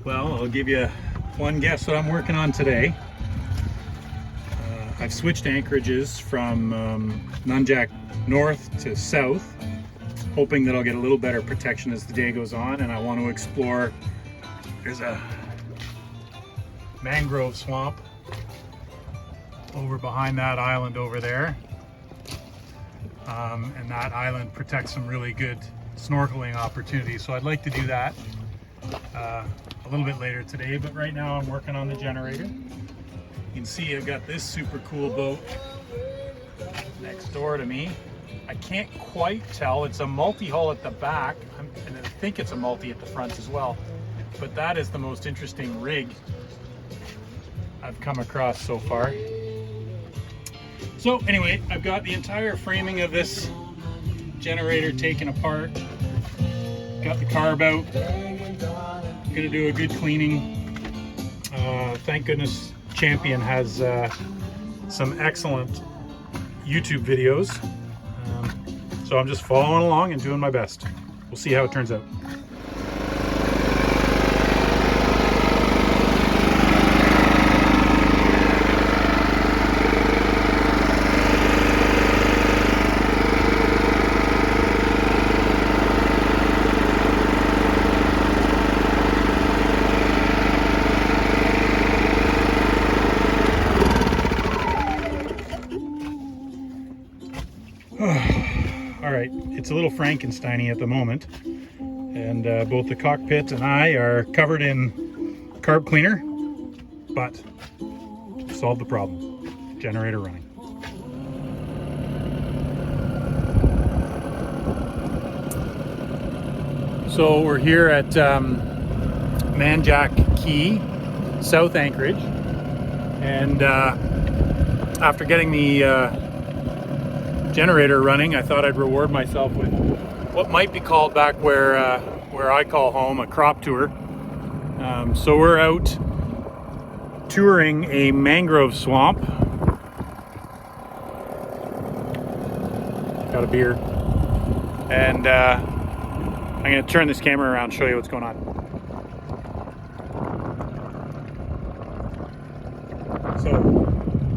Well, I'll give you one guess what I'm working on today. I've switched anchorages from Manjack north to south, hoping that I'll get a little better protection as the day goes on, and I want to explore. There's a mangrove swamp over behind that island over there, and that island protects some really good snorkeling opportunities, so I'd like to do that a little bit later today, but right now I'm working on the generator. You can see I've got this super cool boat next door to me. I can't quite tell, it's a multi-hull at the back, and I think it's a multi at the front as well, but that is the most interesting rig I've come across so far. So anyway, I've got the entire framing of this generator taken apart, got the carb out, gonna do a good cleaning. Thank goodness Champion has some excellent YouTube videos, so I'm just following along and doing my best. We'll see how it turns out. All right, it's a little Frankenstein-y at the moment, and both the cockpit and I are covered in carb cleaner, but solved the problem. Generator running. So we're here at Manjack Cay, South Anchorage, and after getting the generator running, I thought I'd reward myself with what might be called back where I call home a crop tour. So we're out touring a mangrove swamp. Got a beer, and I'm going to turn this camera around and show you what's going on. So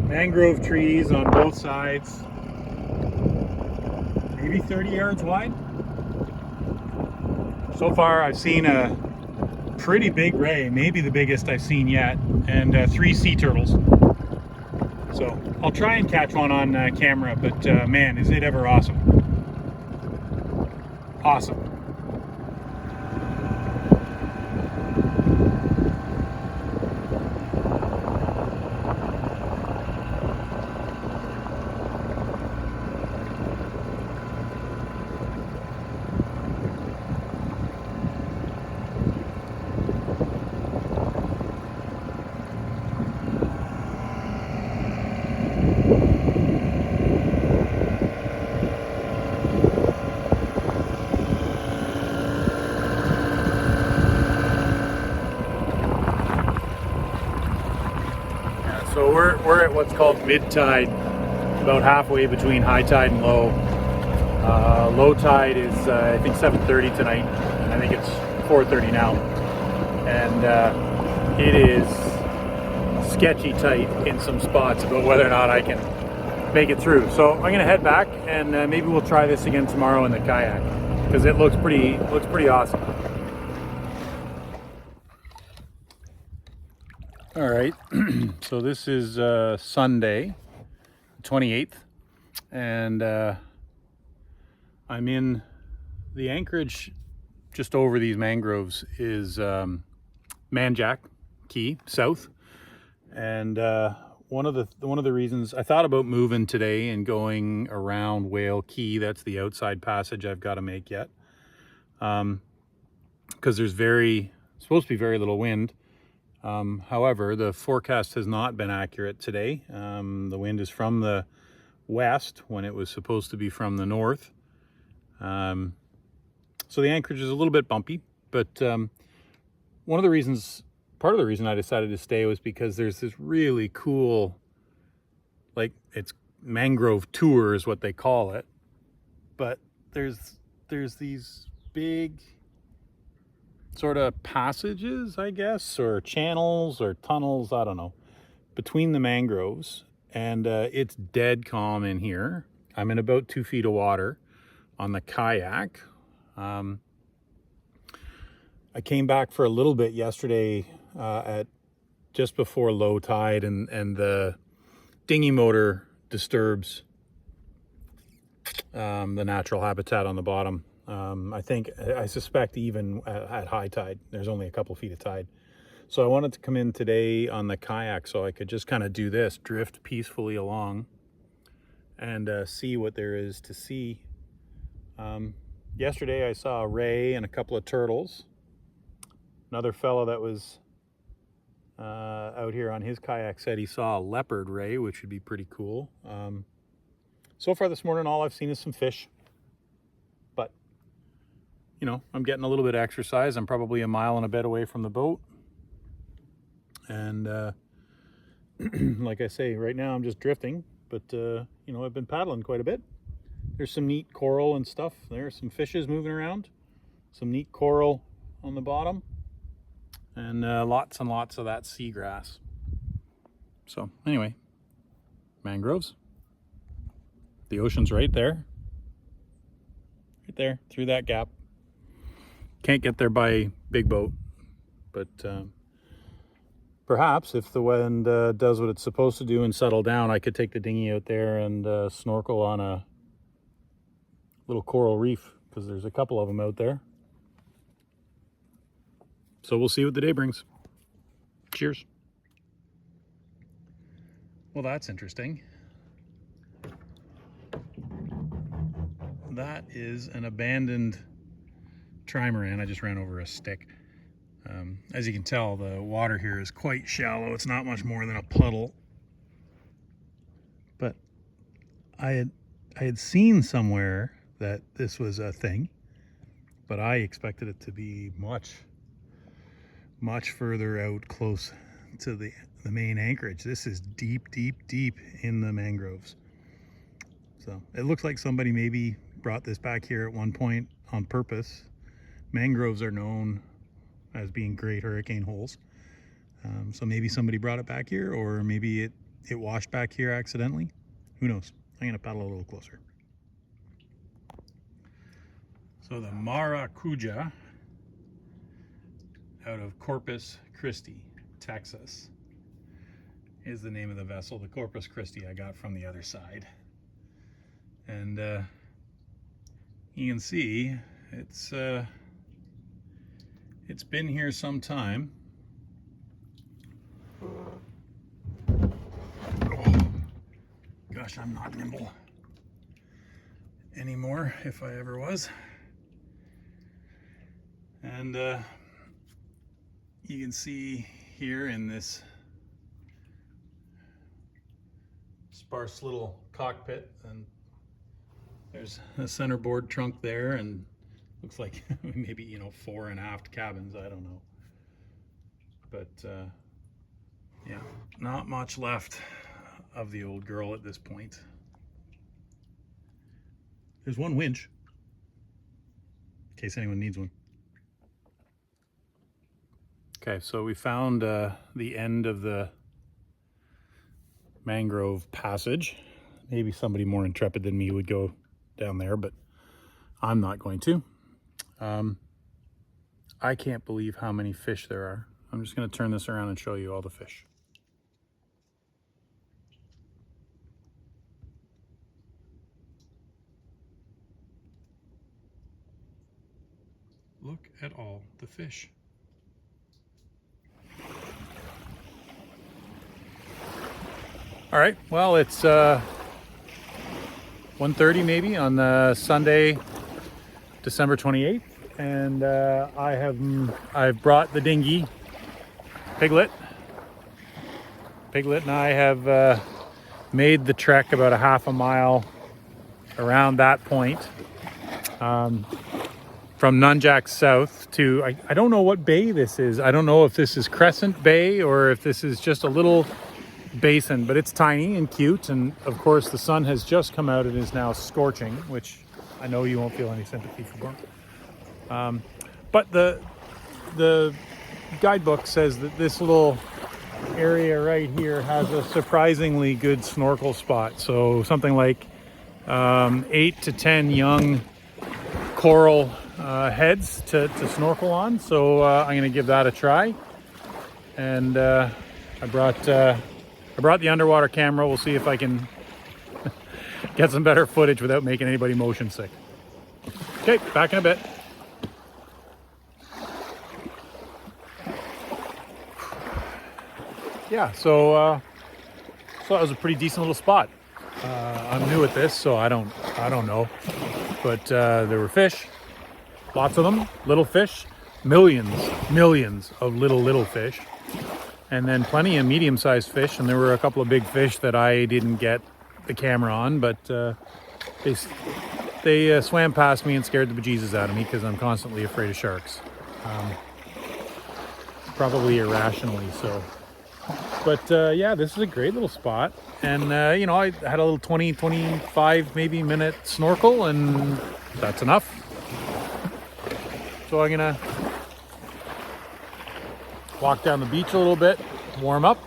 mangrove trees on both sides, maybe 30 yards wide. So far I've seen a pretty big ray, maybe the biggest I've seen yet, and 3 sea turtles. So I'll try and catch one on camera, but man, is it ever awesome. Awesome. So we're at what's called mid-tide, about halfway between high tide and low. Low tide is I think 7:30 tonight, and I think it's 4:30 now, and it is sketchy tight in some spots about whether or not I can make it through. So I'm gonna head back, and maybe we'll try this again tomorrow in the kayak, because it looks pretty awesome. All right, so this is Sunday, 28th, and I'm in the anchorage just over these mangroves is Manjack Cay, south, and one of the reasons I thought about moving today and going around Whale Cay, that's the outside passage I've got to make yet, because there's supposed to be very little wind. However, the forecast has not been accurate today. The wind is from the west when it was supposed to be from the north. So the anchorage is a little bit bumpy, but part of the reason I decided to stay was because there's this really cool, like, it's mangrove tour is what they call it, but there's these big sort of passages, I guess, or channels or tunnels, I don't know, between the mangroves. And it's dead calm in here. I'm in about 2 feet of water on the kayak. I came back for a little bit yesterday at just before low tide, and the dinghy motor disturbs the natural habitat on the bottom. I suspect even at high tide, there's only a couple feet of tide. So I wanted to come in today on the kayak so I could just kind of do this, drift peacefully along and see what there is to see. Yesterday I saw a ray and a couple of turtles. Another fellow that was out here on his kayak said he saw a leopard ray, which would be pretty cool. So far this morning, all I've seen is some fish. But, you know, I'm getting a little bit of exercise. I'm probably a mile and a bit away from the boat. And like I say, right now I'm just drifting. But, you know, I've been paddling quite a bit. There's some neat coral and stuff. There's some fishes moving around. Some neat coral on the bottom. And lots of that seagrass. So anyway, mangroves. The ocean's right there. Right there, through that gap. Can't get there by big boat. But perhaps if the wind does what it's supposed to do and settle down, I could take the dinghy out there and snorkel on a little coral reef, because there's a couple of them out there. So we'll see what the day brings. Cheers. Well, that's interesting. That is an abandoned trimaran. I just ran over a stick. As you can tell, the water here is quite shallow. It's not much more than a puddle. But I had seen somewhere that this was a thing, but I expected it to be much further out, close to the main anchorage. This is deep in the mangroves. So it looks like somebody maybe brought this back here at one point on purpose. Mangroves are known as being great hurricane holes. So maybe somebody brought it back here, or maybe it washed back here accidentally. Who knows? I'm gonna paddle a little closer. So the Maracuja out of Corpus Christi, Texas, is the name of the vessel. The Corpus Christi I got from the other side. And you can see it's been here some time. Oh, gosh, I'm not nimble anymore, if I ever was. And you can see here in this sparse little cockpit, and there's a centerboard trunk there, and looks like maybe, you know, fore and aft cabins, I don't know. But yeah, not much left of the old girl at this point. There's one winch, in case anyone needs one. Okay, so we found the end of the mangrove passage. Maybe somebody more intrepid than me would go down there, but I'm not going to. I can't believe how many fish there are. I'm just going to turn this around and show you all the fish. Look at all the fish. All right, well, it's 1:30 maybe on Sunday, December 28th, and I've brought the dinghy. Piglet and I have made the trek about a half a mile around that point, from Manjack south to, I don't know what bay this is. I don't know if this is Crescent Bay or if this is just a little basin, but it's tiny and cute, and of course the sun has just come out and is now scorching, which I know you won't feel any sympathy for. But the the guidebook says that this little area right here has a surprisingly good snorkel spot. So something like 8 to 10 young coral heads to snorkel on. So I'm going to give that a try. And I brought the underwater camera. We'll see if I can get some better footage without making anybody motion sick. Okay, back in a bit. Yeah, so that was a pretty decent little spot. I'm new at this, so I don't know, but there were fish, lots of them, little fish, millions of little fish, and then plenty of medium-sized fish. And there were a couple of big fish that I didn't get the camera on, but they swam past me and scared the bejesus out of me because I'm constantly afraid of sharks, probably irrationally so. But yeah, this is a great little spot. And you know, I had a little 20-25 maybe minute snorkel, and that's enough. So I'm gonna walk down the beach a little bit, warm up,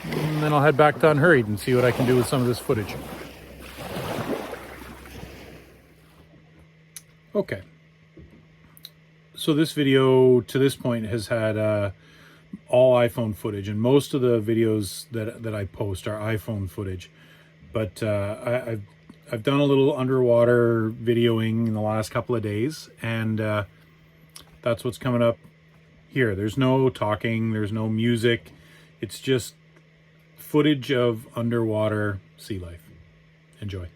and then I'll head back to Unhurried and see what I can do with some of this footage. Okay. So this video to this point has had all iPhone footage, and most of the videos that I post are iPhone footage. But I've done a little underwater videoing in the last couple of days, and that's what's coming up here. There's no talking, there's no music. It's just footage of underwater sea life. Enjoy.